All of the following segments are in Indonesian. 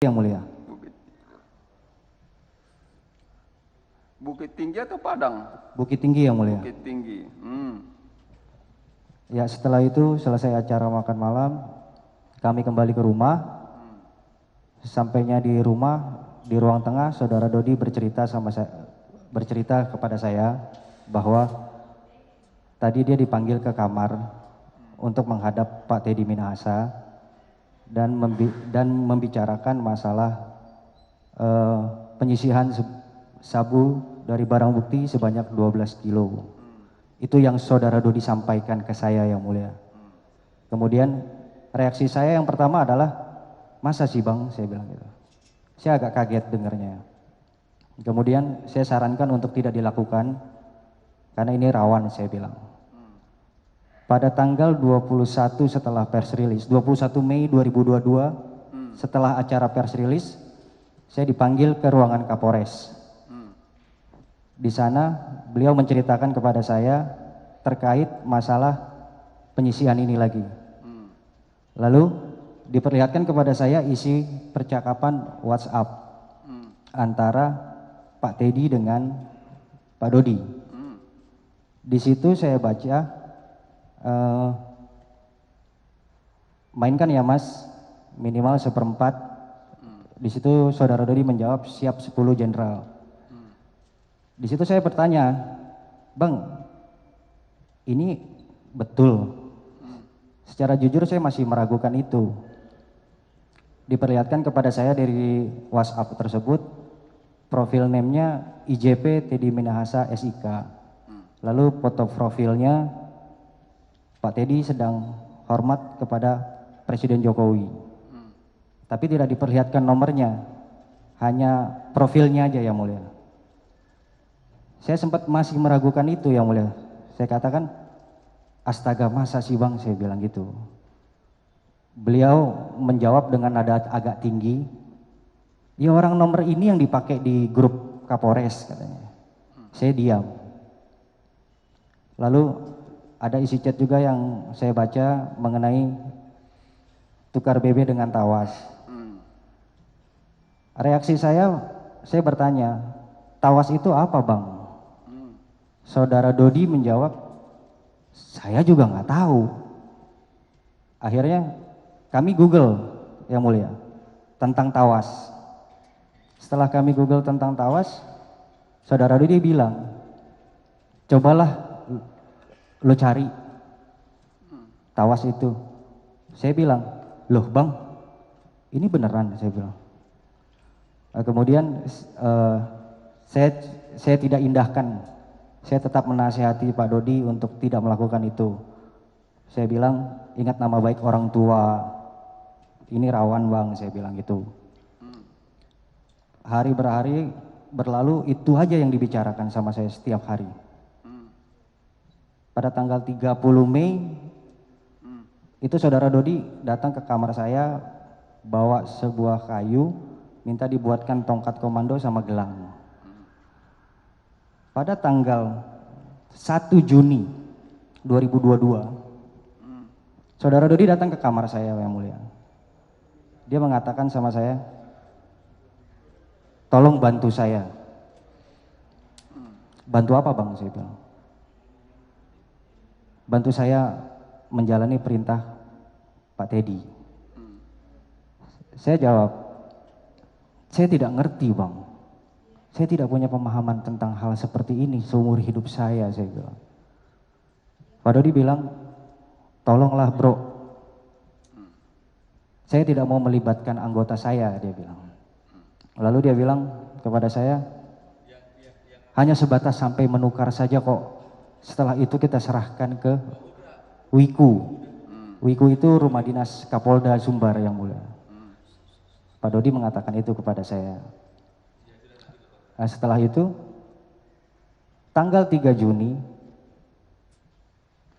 Yang mulia. Bukit, Bukit Tinggi atau Padang? Bukit Tinggi yang mulia. Bukit Tinggi. Ya, setelah itu selesai acara makan malam, kami kembali ke rumah. Sampainya di rumah, di ruang tengah, saudara Dodi bercerita kepada saya bahwa tadi dia dipanggil ke kamar untuk menghadap Pak Teddy Minahasa dan membicarakan masalah penyisihan sabu dari barang bukti sebanyak 12 kilo. Itu yang saudara Dodi sampaikan ke saya yang mulia. Kemudian reaksi saya yang pertama adalah, masa sih bang, saya bilang gitu. Saya agak kaget dengarnya. Kemudian saya sarankan untuk tidak dilakukan karena ini rawan, saya bilang. Pada tanggal 21 setelah pers release, 21 Mei 2022, setelah acara pers release, saya dipanggil ke ruangan Kapolres. Di sana beliau menceritakan kepada saya terkait masalah penyisihan ini lagi. Lalu diperlihatkan kepada saya isi percakapan WhatsApp antara Pak Teddy dengan Pak Dodi. Di situ saya baca, mainkan ya mas, minimal 1/4. Di situ saudara Dodi menjawab siap 10 jenderal. Di situ saya bertanya, bang, ini betul? Secara jujur saya masih meragukan itu. Diperlihatkan kepada saya dari WhatsApp tersebut, profil name-nya IJP Teddy Minahasa SIK. Lalu foto profilnya Pak Teddy sedang hormat kepada Presiden Jokowi. Tapi tidak diperlihatkan nomornya, hanya profilnya aja yang mulia. Saya sempat masih meragukan itu yang mulia. Saya katakan, astaga masa sih bang, saya bilang gitu. Beliau menjawab dengan nada agak tinggi, ya orang nomor ini yang dipakai di grup Kapolres katanya. Saya diam. Lalu ada isi chat juga yang saya baca mengenai tukar BB dengan tawas. Reaksi saya bertanya, tawas itu apa bang? Saudara Dodi menjawab, saya juga nggak tahu. Akhirnya kami Google yang mulia tentang tawas. Setelah kami Google tentang tawas, saudara Dodi bilang, cobalah lo cari tawas itu. Saya bilang, loh bang, ini beneran, saya bilang. Kemudian saya tidak indahkan. Saya tetap menasihati Pak Dodi untuk tidak melakukan itu. Saya bilang, ingat nama baik orang tua. Ini rawan bang, saya bilang gitu. Hari berlalu, itu aja yang dibicarakan sama saya setiap hari. Pada tanggal 30 Mei, itu saudara Dodi datang ke kamar saya, bawa sebuah kayu, minta dibuatkan tongkat komando sama gelang. Pada tanggal 1 Juni 2022, saudara Dodi datang ke kamar saya yang mulia. Dia mengatakan sama saya, tolong bantu saya. Bantu apa bang? Saya bilang. Bantu saya menjalani perintah Pak Teddy. Saya jawab, saya tidak ngerti bang. Saya tidak punya pemahaman tentang hal seperti ini seumur hidup saya bilang. Pak Dodi bilang, tolonglah bro. Saya tidak mau melibatkan anggota saya, dia bilang. Lalu dia bilang kepada saya, hanya sebatas sampai menukar saja kok. Setelah itu kita serahkan ke Wiku. Wiku itu rumah dinas Kapolda Sumbar yang mulia. Pak Dodi mengatakan itu kepada saya. Nah, setelah itu, tanggal 3 Juni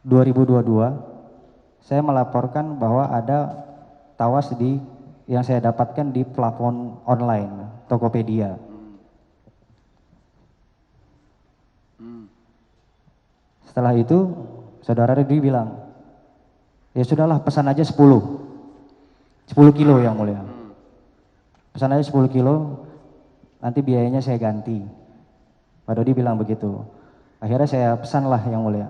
2022, saya melaporkan bahwa ada tawas yang saya dapatkan di plafon online, Tokopedia. Setelah itu, saudara Dodi bilang, ya sudahlah pesan aja 10 kilo yang mulia. pesan aja 10 kilo, nanti biayanya saya ganti. Pak Dodi bilang begitu. Akhirnya saya pesanlah yang mulia.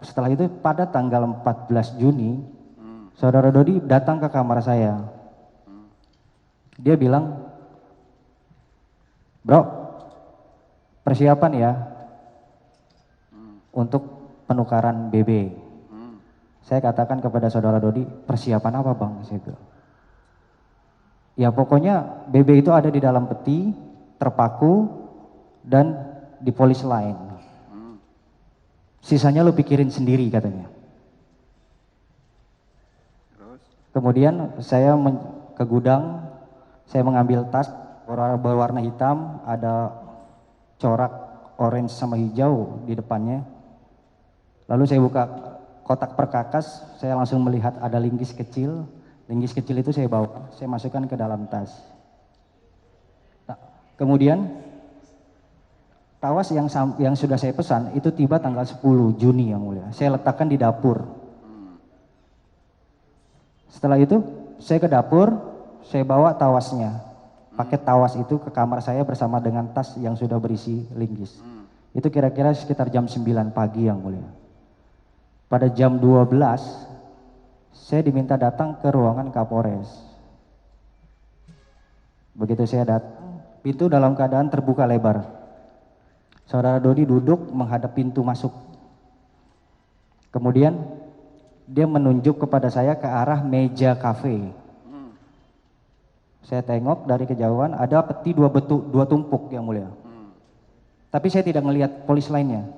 Setelah itu pada tanggal 14 Juni, saudara Dodi datang ke kamar saya. Dia bilang, bro, persiapan ya untuk penukaran BB. Saya katakan kepada saudara Dodi, persiapan apa bang? Saya bilang. Ya pokoknya BB itu ada di dalam peti, terpaku, dan di polis lain. Sisanya lo pikirin sendiri katanya. Terus? Kemudian saya ke gudang, saya mengambil tas berwarna hitam, ada corak orange sama hijau di depannya. Lalu saya buka kotak perkakas, saya langsung melihat ada linggis kecil. Linggis kecil itu saya bawa, saya masukkan ke dalam tas. Nah, kemudian tawas yang sudah saya pesan itu tiba tanggal 10 Juni yang mulia. Saya letakkan di dapur. Setelah itu saya ke dapur, saya bawa tawasnya. Paket tawas itu ke kamar saya bersama dengan tas yang sudah berisi linggis. Itu kira-kira sekitar jam 9 pagi yang mulia. Pada jam 12 saya diminta datang ke ruangan Kapolres. Begitu saya datang, pintu dalam keadaan terbuka lebar. Saudara Dodi duduk menghadap pintu masuk. Kemudian dia menunjuk kepada saya ke arah meja kafe. Saya tengok dari kejauhan ada peti dua tumpuk yang mulia. Tapi saya tidak melihat polis lainnya.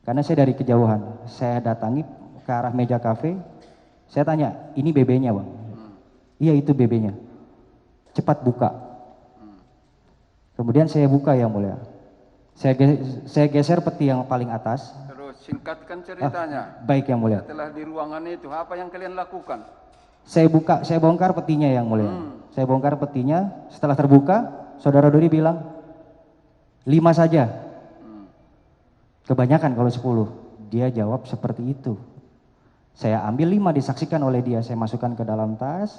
Karena saya dari kejauhan. Saya datangi ke arah meja kafe. Saya tanya, ini BB-nya bang? Iya itu BB-nya. Cepat buka. Kemudian saya buka yang mulia. Saya geser peti yang paling atas. Terus singkatkan ceritanya. Baik yang mulia. Setelah di ruangan itu, apa yang kalian lakukan? Saya bongkar petinya yang mulia. Saya bongkar petinya, setelah terbuka, saudara Dodi bilang, 5 saja. Kebanyakan kalau 10. Dia jawab seperti itu. Saya ambil 5 disaksikan oleh dia, saya masukkan ke dalam tas.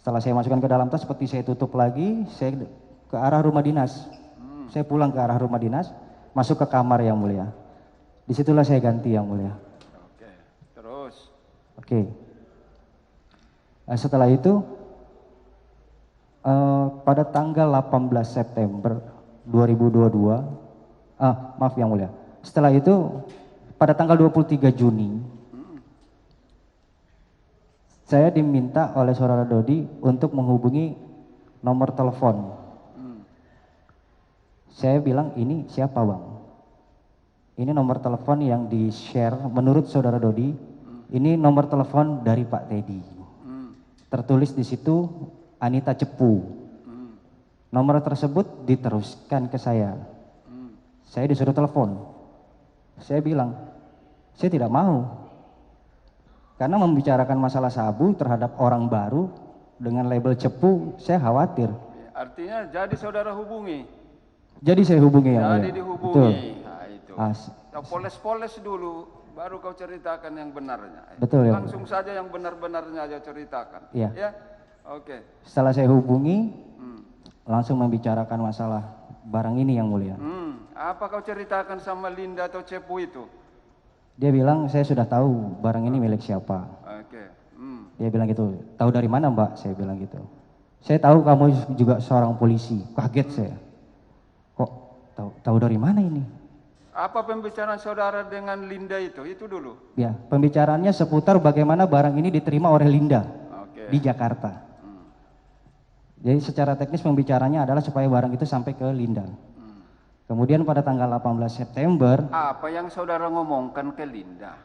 Setelah saya masukkan ke dalam tas, peti saya tutup lagi, saya ke arah rumah dinas. Saya pulang ke arah rumah dinas, masuk ke kamar yang mulia. Disitulah saya ganti yang mulia. Oke, terus? Oke. Nah, setelah itu, pada tanggal 18 September 2022, maaf yang mulia. Setelah itu, pada tanggal 23 Juni, saya diminta oleh saudara Dodi untuk menghubungi nomor telepon. Saya bilang, ini siapa bang? Ini nomor telepon yang di-share menurut saudara Dodi, ini nomor telepon dari Pak Teddy. Tertulis di situ Anita Cepu. Nomor tersebut diteruskan ke saya. Saya disuruh telepon. Saya bilang, saya tidak mau. Karena membicarakan masalah sabu terhadap orang baru dengan label Cepu, saya khawatir. Artinya jadi saudara hubungi. Jadi saya hubungi yang Jadi mulia. dihubungi. Betul. Nah, itu. As- Kau poles-poles dulu, baru kau ceritakan yang benarnya. Betul ya. Langsung saja yang benar-benarnya aja ceritakan. Iya. Ya, oke. Setelah saya hubungi, langsung membicarakan masalah barang ini yang mulia. Apa kau ceritakan sama Linda atau Cepu itu? Dia bilang, saya sudah tahu barang ini milik siapa. Oke. Dia bilang gitu, tahu dari mana mbak? Saya bilang gitu. Saya tahu kamu juga seorang polisi. Kaget saya. Kok tahu dari mana ini? Apa pembicaraan saudara dengan Linda itu? Itu dulu. Ya, pembicaraannya seputar bagaimana barang ini diterima oleh Linda Oke. di Jakarta. Jadi secara teknis pembicaranya adalah supaya barang itu sampai ke Linda. Kemudian pada tanggal 18 September, Apa yang saudara ngomongkan ke Linda?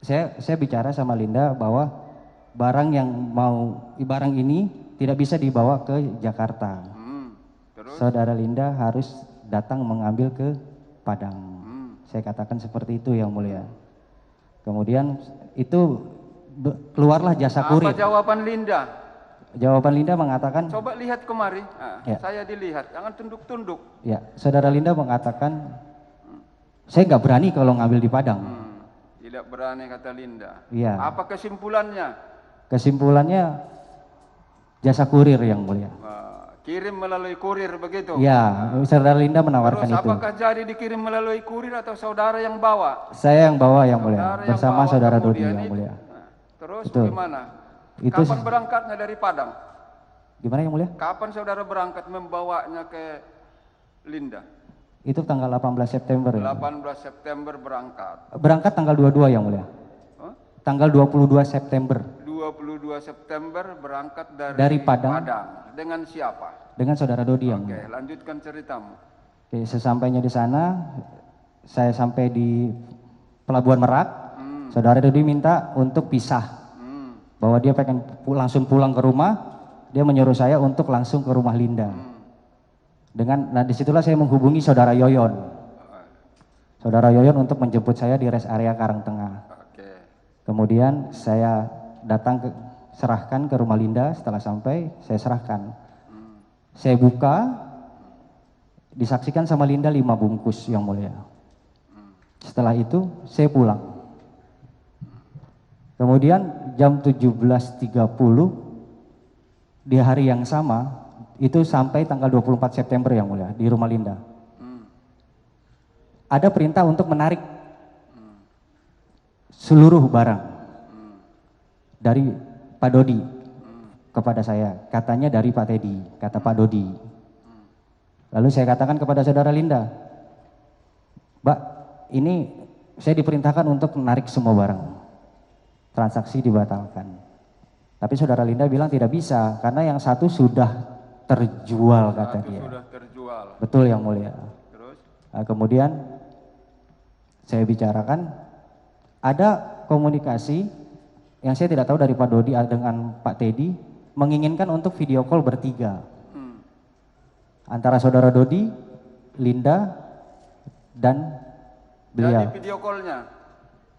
saya bicara sama Linda bahwa barang ini tidak bisa dibawa ke Jakarta. Terus? Saudara Linda harus datang mengambil ke Padang. Saya katakan seperti itu yang mulia. Kemudian itu keluarlah jasa Apa kurir. jawaban Linda? Jawaban Linda mengatakan, Coba lihat kemari. Nah, Ya. Saya dilihat, jangan tunduk-tunduk. ya, saudara Linda mengatakan, saya nggak berani kalau ngambil di Padang. Tidak berani kata Linda. Iya. Apa kesimpulannya? Kesimpulannya jasa kurir yang mulia. Kirim melalui kurir begitu? Ya, saudara Linda menawarkan Terus itu. apakah jadi dikirim melalui kurir atau saudara yang bawa? Saya yang bawa yang mulia, Saudara yang bersama bawa, saudara Dodi kemudian yang itu. mulia. Terus Betul. bagaimana? Itu Kapan berangkatnya dari Padang? gimana yang mulia? Kapan saudara berangkat membawanya ke Linda? Itu tanggal 18 September. Ya. 18 September berangkat. Berangkat tanggal 22 yang mulia. Hah? Tanggal 22 September 22 September berangkat dari Padang. Dengan siapa? Dengan saudara Dodi yang Oke, mulia. lanjutkan ceritamu. Oke, sesampainya di sana, saya sampai di Pelabuhan Merak. Saudara Dodi minta untuk pisah, bahwa dia pengen langsung pulang ke rumah. Dia menyuruh saya untuk langsung ke rumah Linda. Nah disitulah saya menghubungi saudara Yoyon. Saudara Yoyon untuk menjemput saya di rest area Karangtengah. Oke. Kemudian saya datang serahkan ke rumah Linda. Setelah sampai, saya serahkan. Saya buka, disaksikan sama Linda 5 bungkus yang mulia. Setelah itu saya pulang. Kemudian jam 17.30 di hari yang sama, itu sampai tanggal 24 September yang mulia di rumah Linda. Ada perintah untuk menarik seluruh barang dari Pak Dodi kepada saya. Katanya dari Pak Teddy, kata Pak Dodi. Lalu saya katakan kepada saudara Linda, Mbak, ini saya diperintahkan untuk menarik semua barang. Transaksi dibatalkan. Tapi saudara Linda bilang tidak bisa, karena yang satu sudah terjual, kata dia. Sudah terjual. Betul yang mulia. Terus? Nah, kemudian saya bicarakan, ada komunikasi yang saya tidak tahu dari Pak Dodi dengan Pak Teddy, menginginkan untuk video call bertiga. Antara saudara Dodi, Linda, dan beliau. Jadi video call-nya?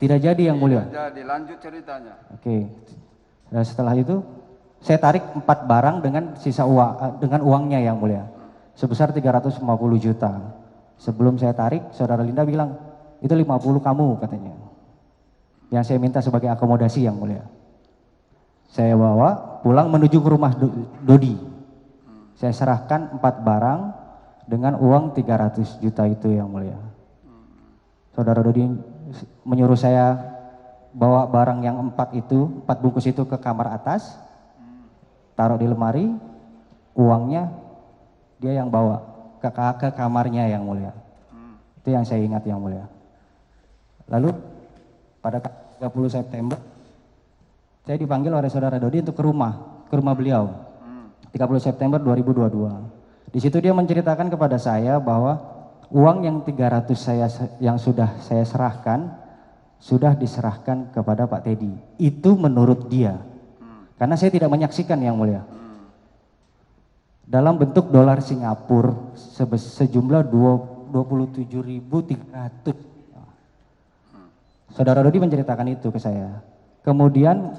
Tidak jadi yang mulia. Tidak jadi, lanjut ceritanya. Oke. Nah, setelah itu saya tarik 4 barang dengan sisa uang, dengan uangnya yang mulia, sebesar 350 juta. Sebelum saya tarik, saudara Linda bilang, itu 50 kamu katanya. Yang saya minta sebagai akomodasi yang mulia. Saya bawa pulang menuju ke rumah Dodi. Saya serahkan 4 barang dengan uang 300 juta itu yang mulia. Saudara Dodi menyuruh saya bawa barang yang 4 bungkus itu ke kamar atas, taruh di lemari, uangnya dia yang bawa ke kamarnya yang mulia. Itu yang saya ingat yang mulia. Lalu pada 30 September saya dipanggil oleh saudara Dodi untuk ke rumah beliau. 30 September 2022. Di situ dia menceritakan kepada saya bahwa uang yang 300 yang sudah saya serahkan sudah diserahkan kepada Pak Teddy. Itu menurut dia. Karena saya tidak menyaksikan yang mulia. Dalam bentuk dolar Singapura sejumlah 27.300. Saudara Dodi menceritakan itu ke saya. Kemudian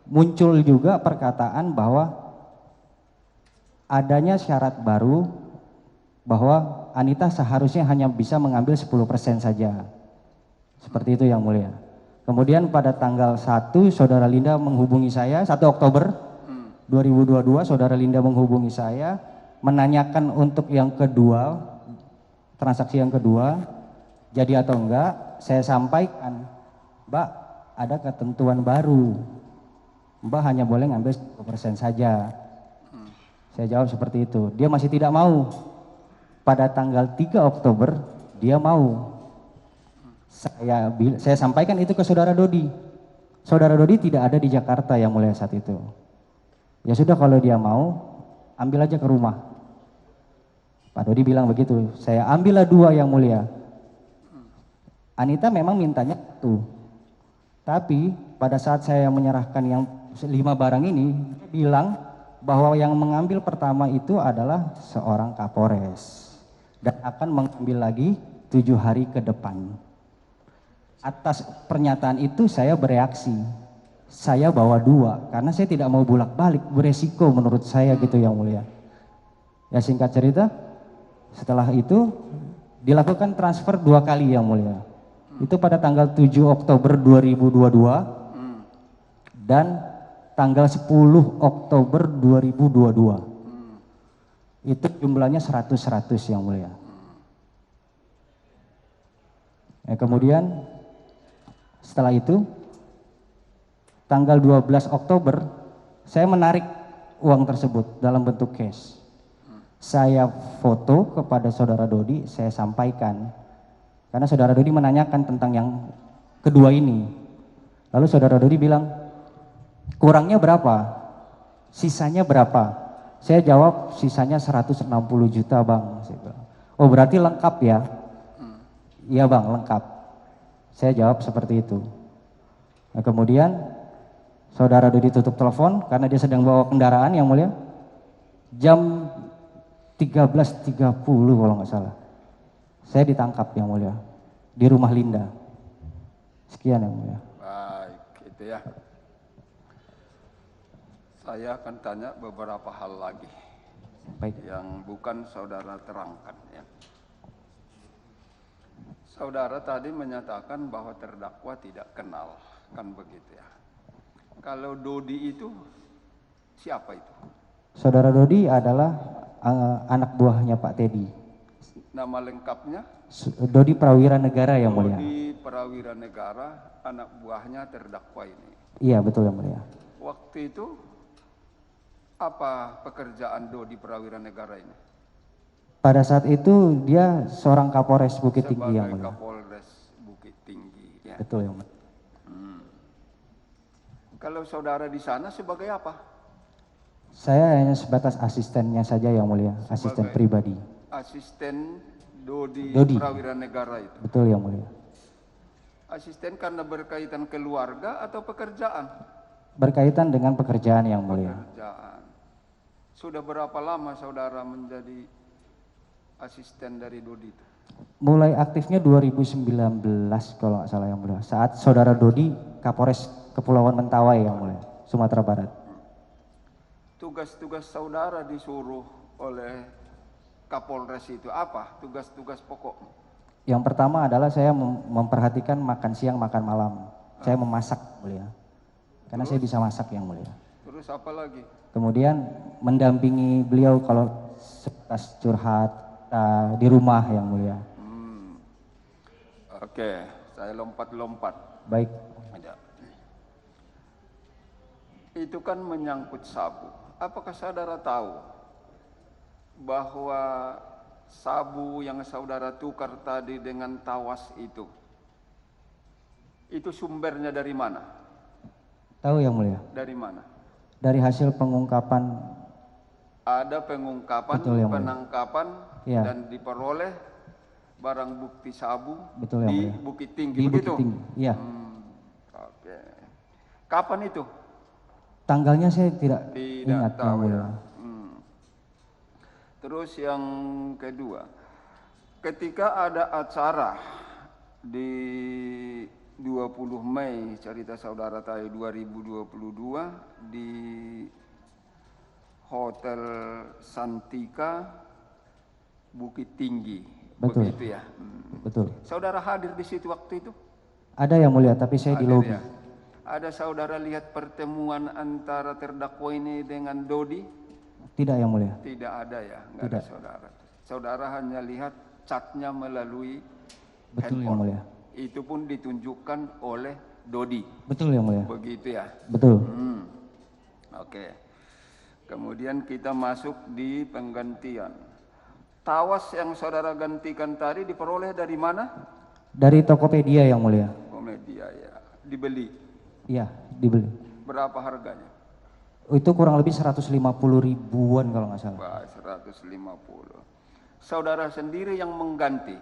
muncul juga perkataan bahwa adanya syarat baru bahwa Anita seharusnya hanya bisa mengambil 10% saja. Seperti itu yang mulia. Kemudian pada tanggal 1 saudara Linda menghubungi saya, 1 Oktober 2022 saudara Linda menghubungi saya, menanyakan untuk yang kedua, transaksi yang kedua, jadi atau enggak. Saya sampaikan, Mbak, ada ketentuan baru, Mbak hanya boleh ngambil 10% saja. Saya jawab seperti itu. Dia masih tidak mau. Pada tanggal 3 Oktober dia mau. Saya sampaikan itu ke saudara Dodi. Saudara Dodi tidak ada di Jakarta yang mulia saat itu. Ya sudah, kalau dia mau, ambil aja ke rumah. Pak Dodi bilang begitu. Saya ambillah 2 yang mulia. Anita memang mintanya 1. Tapi pada saat saya menyerahkan yang 5 barang ini, dia bilang bahwa yang mengambil pertama itu adalah seorang Kapolres dan akan mengambil lagi 7 hari ke depan. Atas pernyataan itu saya bereaksi. Saya bawa 2 karena saya tidak mau bolak-balik, beresiko menurut saya gitu yang mulia. Ya singkat cerita, setelah itu dilakukan transfer 2 kali yang mulia. Itu pada tanggal 7 Oktober 2022 dan tanggal 10 Oktober 2022. Itu jumlahnya 100 yang mulia. Ya, kemudian setelah itu tanggal 12 Oktober saya menarik uang tersebut dalam bentuk cash. Saya foto kepada saudara Dodi, saya sampaikan. Karena saudara Dodi menanyakan tentang yang kedua ini. Lalu saudara Dodi bilang, kurangnya berapa? Sisanya berapa? Saya jawab, sisanya 160 juta bang. Saya bilang, oh berarti lengkap ya? Iya bang, lengkap. Saya jawab seperti itu. Nah, kemudian saudara Dodi tutup telepon karena dia sedang bawa kendaraan yang mulia. Jam 13.30 kalau nggak salah. Saya ditangkap yang mulia di rumah Linda. Sekian yang mulia. Baik, itu ya. Saya akan tanya beberapa hal lagi Baik. yang bukan saudara terangkan ya. Saudara tadi menyatakan bahwa terdakwa tidak kenal, kan begitu ya. Kalau Dodi itu siapa itu? Saudara Dodi adalah anak buahnya Pak Teddy. Nama lengkapnya? Dodi Prawira Negara yang mulia. Dodi Prawira Negara, anak buahnya terdakwa ini. Iya betul yang mulia. Waktu itu apa pekerjaan Dodi Prawira Negara ini? Pada saat itu dia seorang Kapolres Bukit Tinggi yang Sebagai mulia. Kapolres Bukit Tinggi. Ya. Betul yang mulia. Kalau saudara di sana sebagai apa? Saya hanya sebatas asistennya saja yang mulia, asisten Sebagai pribadi. Asisten Dodi Dodi. Prawira Negara itu. Betul yang mulia. Asisten karena berkaitan keluarga atau pekerjaan? Berkaitan dengan pekerjaan yang mulia. Pekerjaan. Sudah berapa lama saudara menjadi asisten dari Dodi itu? Mulai aktifnya 2019 kalau nggak salah yang mulia. Saat saudara Dodi Kapolres Kepulauan Mentawai yang mulia, Sumatera Barat. Tugas-tugas saudara disuruh oleh Kapolres itu apa? Tugas-tugas pokok? Yang pertama adalah saya memperhatikan makan siang, makan malam. Saya memasak mulia. Karena saya bisa masak yang mulia. Terus apa lagi? Kemudian mendampingi beliau kalau sebatas curhat di rumah yang mulia. Oke, saya lompat-lompat. Baik. Ada. Itu kan menyangkut sabu. Apakah saudara tahu bahwa sabu yang saudara tukar tadi dengan tawas itu sumbernya dari mana? Tahu yang mulia? Dari mana? Dari hasil pengungkapan. Ada pengungkapan, Betul, yang mulia. penangkapan, Ya. dan diperoleh barang bukti sabu Betul, yang di mulia. Bukit Tinggi, Di begitu? Bukit Tinggi. Iya. Oke. Kapan itu? Tanggalnya saya tidak Tidak ingat yang tahu mulia. ya. Terus yang kedua, ketika ada acara di 20 Mei cerita saudara tadi 2022 di Hotel Santika Bukit Tinggi, Betul. begitu ya. Betul. Saudara hadir di situ waktu itu? Ada yang mulia, tapi saya di Hadir lobi. ya. Ada saudara lihat pertemuan antara terdakwa ini dengan Dodi? Tidak yang mulia. Tidak ada ya, nggak ada Tidak. saudara. Saudara hanya lihat catnya melalui Betul yang handphone. mulia. Itu pun ditunjukkan oleh Dodi, Betul yang mulia. begitu ya. Betul. Oke. Kemudian kita masuk di penggantian. Tawas yang saudara gantikan tadi diperoleh dari mana? Dari Tokopedia yang mulia. Komedia ya. Dibeli. Iya, dibeli. Berapa harganya? Itu kurang lebih 150 ribuan kalau nggak salah. Wah, 150. Saudara sendiri yang mengganti.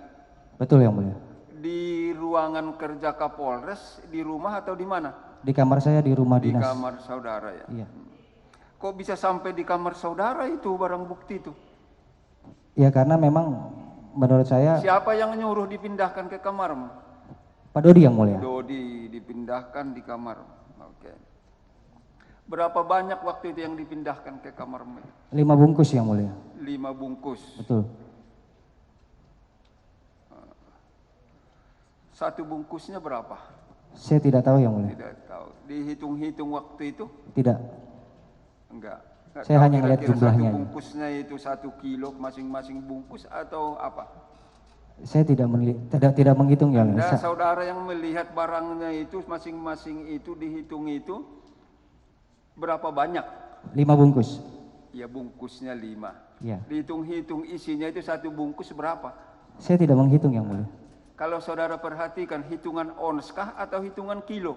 Betul yang mulia. Di ruangan kerja Kapolres, di rumah atau di mana? Di kamar saya di rumah Di dinas. kamar saudara ya. Iya. Kok bisa sampai di kamar saudara itu barang bukti itu? Ya karena memang menurut saya Siapa yang nyuruh dipindahkan ke kamarmu? Pak Dodi yang mulia. Dodi dipindahkan di kamar. Oke. Berapa banyak waktu itu yang dipindahkan ke kamarmu? 5 bungkus yang mulia. 5 bungkus. Betul. 1 bungkusnya berapa? Saya tidak tahu yang mulia. Tidak tahu. Dihitung-hitung waktu itu? Tidak. Enggak. Enggak Saya tahu hanya ngeliat kira-kira jumlahnya. Satu bungkusnya itu 1 kilo masing-masing bungkus atau apa? Saya tidak menghitung yang mulia. Anda saudara yang melihat barangnya itu masing-masing itu dihitung itu berapa banyak? 5 bungkus. Ya bungkusnya 5. Ya. Dihitung-hitung isinya itu 1 bungkus berapa? Saya tidak menghitung yang mulia. Kalau saudara perhatikan hitungan ons kah atau hitungan kilo?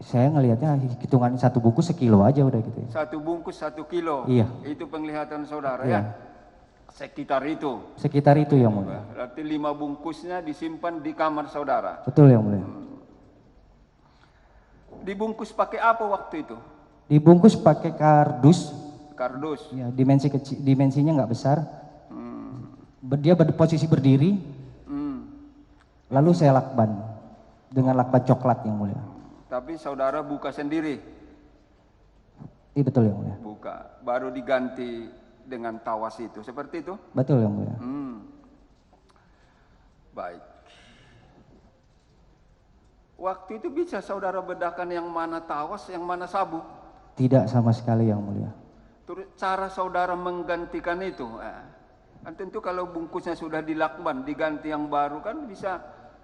Saya ngelihatnya hitungan 1 bungkus sekilo aja udah gitu. 1 bungkus 1 kilo. Iya. Itu penglihatan saudara Iya. ya? Sekitar itu. Sekitar itu yang mulia. Berarti 5 bungkusnya disimpan di kamar saudara. Betul yang mulia. Dibungkus pakai apa waktu itu? Dibungkus pakai kardus. Kardus. Ya, dimensinya nggak besar. Dia posisi berdiri. Lalu saya lakban dengan lakban coklat yang mulia. Tapi saudara buka sendiri. Iya betul yang mulia. Buka. Baru diganti dengan tawas itu. Seperti itu? Betul yang mulia. Baik. Waktu itu bisa saudara bedakan yang mana tawas, yang mana sabuk? Tidak sama sekali yang mulia. Terus cara saudara menggantikan itu? Kan tentu kalau bungkusnya sudah dilakban, diganti yang baru kan bisa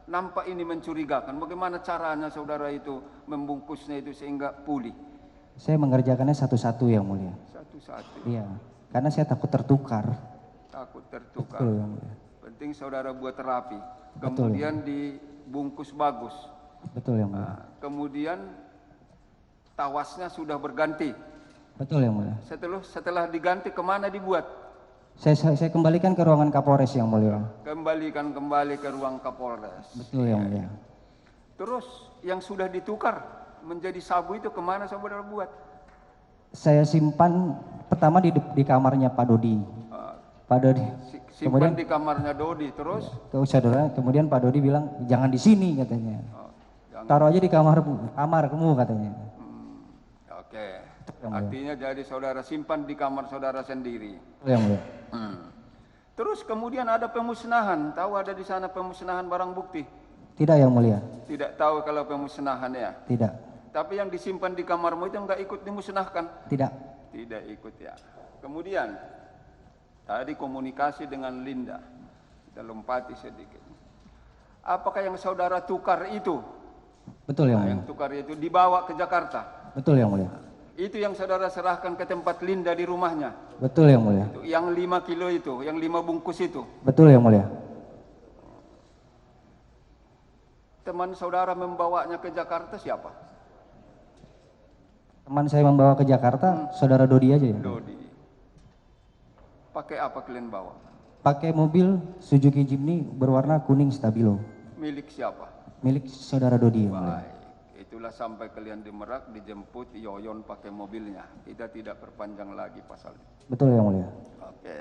nampak ini mencurigakan. Bagaimana caranya saudara itu membungkusnya itu sehingga pulih? Saya mengerjakannya satu-satu yang mulia. Satu-satu. Iya, karena saya takut tertukar. Takut tertukar. Betul yang mulia. Penting saudara buat terapi. Betul. Kemudian dibungkus bagus. Betul yang mulia. Kemudian tawasnya sudah berganti. Betul yang mulia. Setelah diganti kemana dibuat? Saya kembalikan ke ruangan Kapolres yang mulia. Kembalikan kembali ke ruang Kapolres. Betul yang mulia. Terus yang sudah ditukar menjadi sabu itu kemana saudara buat? Saya simpan pertama di kamarnya Pak Dodi. Pak Dodi. Simpan di kamarnya Dodi terus? Ke saudara. Kemudian Pak Dodi bilang jangan di sini katanya. Taruh aja di kamarmu katanya. Oke. Artinya jadi saudara simpan di kamar saudara sendiri. Yang mulia. Terus kemudian ada pemusnahan. Tahu ada di sana pemusnahan barang bukti? Tidak yang mulia. Tidak tahu kalau pemusnahan ya? Tidak. Tapi yang disimpan di kamarmu itu enggak ikut dimusnahkan? Tidak. Tidak ikut ya. Kemudian tadi komunikasi dengan Linda. Kita lompati sedikit. Apakah yang saudara tukar itu? Betul yang mulia. Yang tukar itu dibawa ke Jakarta? Betul yang mulia. Itu yang saudara serahkan ke tempat Linda di rumahnya? Betul yang mulia. Itu, yang 5 kilo itu, yang 5 bungkus itu? Betul yang mulia. Teman saudara membawanya ke Jakarta siapa? Teman saya membawa ke Jakarta, saudara Dodi aja ya? Dodi. Pakai apa kalian bawa? Pakai mobil Suzuki Jimny berwarna kuning stabilo. Milik siapa? Milik saudara Dodi yang mulia. Baik. Itulah sampai kalian di Merak dijemput Yoyon pakai mobilnya. Kita tidak perpanjang lagi pasal itu. Betul yang mulia. Oke.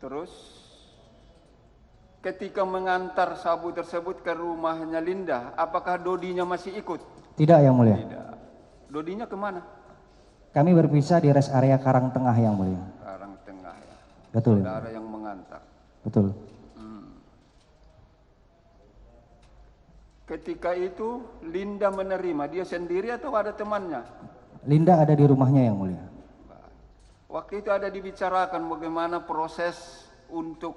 Terus ketika mengantar sabu tersebut ke rumahnya Linda, apakah Dodinya masih ikut? Tidak yang mulia. Tidak. Dodinya kemana? Kami berpisah di rest area Karang Tengah yang mulia. Karang Tengah ya. Betul. Saudara yang mengantar. Betul. Ketika itu Linda menerima, dia sendiri atau ada temannya? Linda ada di rumahnya yang mulia. Waktu itu ada dibicarakan bagaimana proses untuk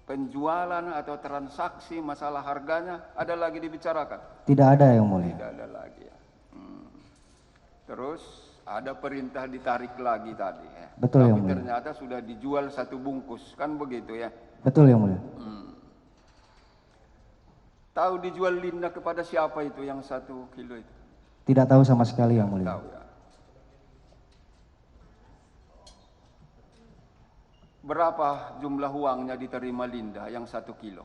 penjualan atau transaksi, masalah harganya, ada lagi dibicarakan? Tidak ada yang mulia. Tidak ada lagi ya. Terus ada perintah ditarik lagi tadi ya. Betul yang Tapi mulia. ternyata sudah dijual 1 bungkus, kan begitu ya? Betul yang mulia. Tahu dijual Linda kepada siapa itu yang 1 kilo itu? Tidak tahu sama sekali yang mulia. Tahu ya. Berapa jumlah uangnya diterima Linda yang 1 kilo?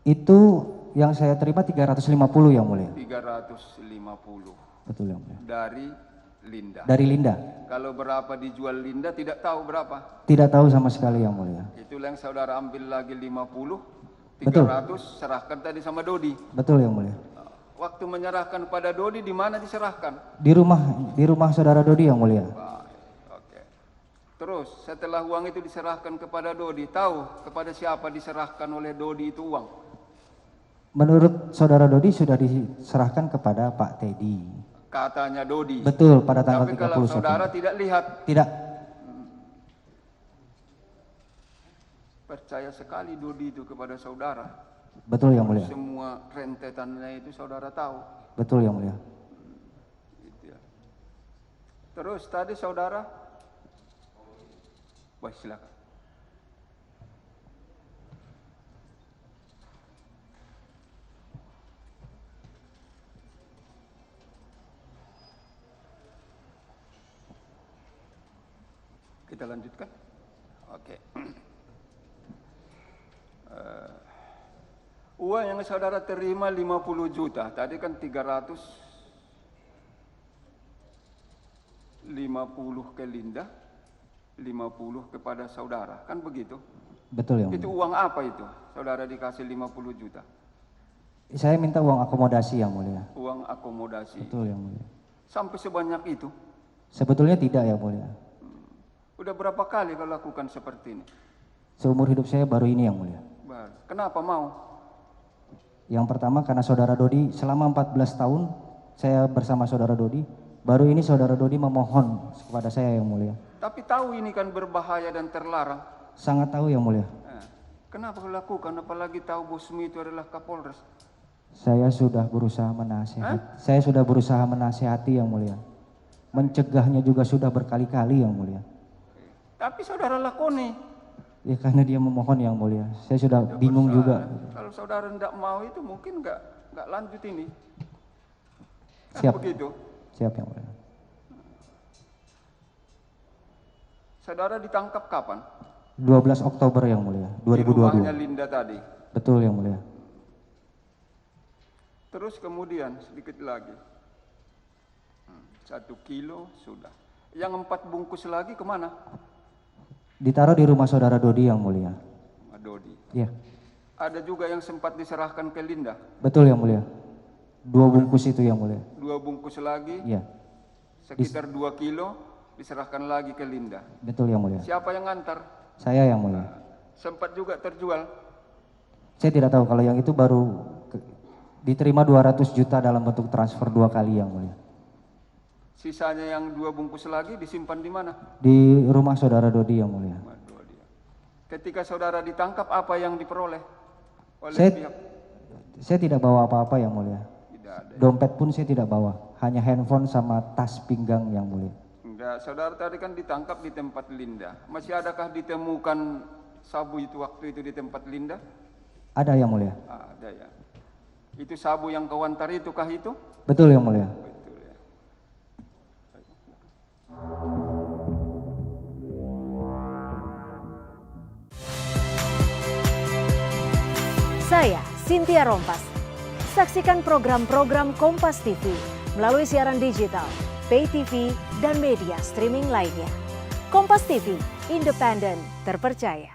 Itu yang saya terima 350 yang mulia. 350. Betul yang mulia. Dari Linda. Dari Linda. Kalau berapa dijual Linda tidak tahu berapa? Tidak tahu sama sekali yang mulia. Itulah yang saudara ambil lagi 50. Betul. 300 serahkan tadi sama Dodi. Betul yang mulia. Waktu menyerahkan pada Dodi di mana diserahkan? Di rumah saudara Dodi yang mulia. Baik, oke. Terus setelah uang itu diserahkan kepada Dodi, tahu kepada siapa diserahkan oleh Dodi itu uang? Menurut saudara Dodi sudah diserahkan kepada Pak Teddy. Katanya Dodi. Betul, pada tanggal Tapi 30 kalau saudara September. tidak lihat, Tidak, percaya sekali Dodi itu kepada saudara. betul yang mulia. Semua rentetannya itu saudara tahu. Betul yang mulia. Gitu ya. Terus tadi saudara, baik silakan. Kita lanjutkan. Oke. Uang yang saudara terima 50 juta, tadi kan 350 ke Linda, 50 kepada saudara, kan begitu? Betul yang Itu mulia. uang apa itu? Saudara dikasih 50 juta. Saya minta uang akomodasi yang mulia. Uang akomodasi. Betul yang mulia. Sampai sebanyak itu? Sebetulnya tidak yang mulia. Udah berapa kali kau lakukan seperti ini? Seumur hidup saya baru ini yang mulia. Baru. Kenapa mau? Yang pertama karena saudara Dodi selama 14 tahun saya bersama saudara Dodi. Baru ini saudara Dodi memohon kepada saya yang mulia. Tapi tahu ini kan berbahaya dan terlarang. Sangat tahu yang mulia. Kenapa kau lakukan? Apalagi tahu bosmu itu adalah Kapolres. Saya sudah berusaha menasihati. Saya sudah berusaha menasihati yang mulia. Mencegahnya juga sudah berkali-kali yang mulia. Tapi saudara lakoni. Ya karena dia memohon yang mulia. Saya sudah bingung juga. Kalau saudara tidak mau itu mungkin nggak lanjut ini. Kan Siap. begitu. Siap yang mulia. Saudara ditangkap kapan? 12 Oktober yang mulia, Di rumahnya 2022. Linda tadi. Betul yang mulia. Terus kemudian sedikit lagi. 1 kilo sudah. Yang 4 bungkus lagi kemana? Ditaruh di rumah saudara Dodi yang mulia. Pak Dodi. Iya, Ada juga yang sempat diserahkan ke Linda. betul yang mulia. 2 bungkus itu yang mulia. 2 bungkus lagi, Iya, sekitar 2 kilo, diserahkan lagi ke Linda. betul yang mulia. Siapa yang ngantar? Saya yang mulia. Sempat juga terjual. Saya tidak tahu kalau yang itu baru diterima 200 juta dalam bentuk transfer 2 kali yang mulia. Sisanya yang 2 bungkus lagi disimpan di mana? Di rumah saudara Dodi yang mulia. Waduh, dia. Ketika saudara ditangkap, apa yang diperoleh oleh Saya- pihak? Saya tidak bawa apa-apa yang mulia. Tidak ada. Dompet pun saya tidak bawa. Hanya handphone sama tas pinggang yang mulia. Enggak, saudara tadi kan ditangkap di tempat Linda. Masih adakah ditemukan sabu itu waktu itu di tempat Linda? Ada yang mulia. Ada ya. Itu sabu yang kau antar itu kah itu? Betul yang mulia. Betul ya. Saya Cynthia Rompas. Saksikan program-program Kompas TV melalui siaran digital, pay TV, dan media streaming lainnya. Kompas TV, independen, terpercaya.